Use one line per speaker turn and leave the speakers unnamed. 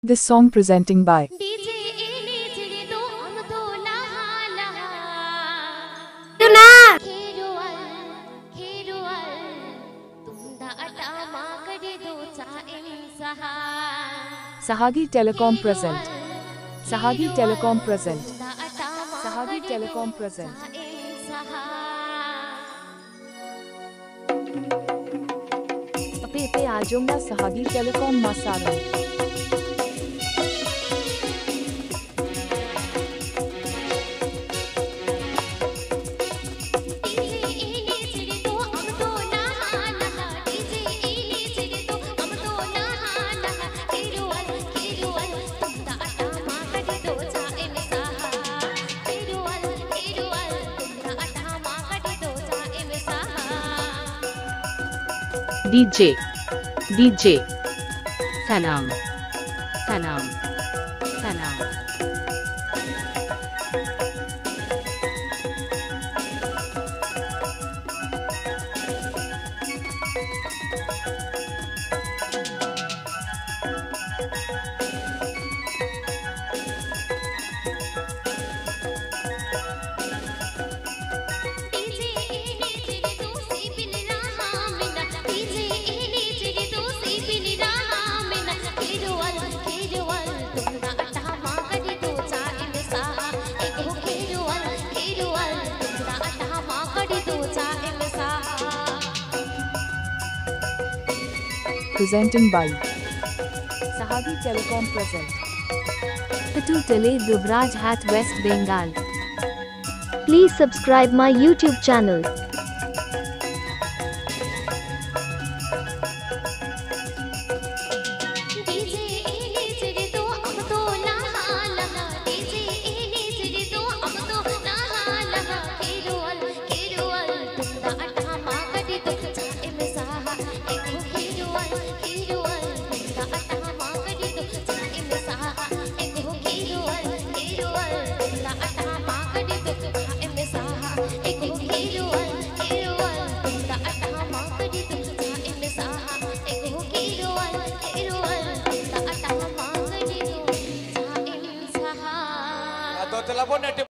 This song presenting by SOHAGI Telecom present. SOHAGI Telecom present. SOHAGI Telecom present. Ape ajongna SOHAGI Telecom masaran.
DJ Sanam Sanam Sanam
Presenting by SOHAGI Telecom present.
To Tele Dubraj Hat West Bengal. Please subscribe my YouTube channel.
Telepon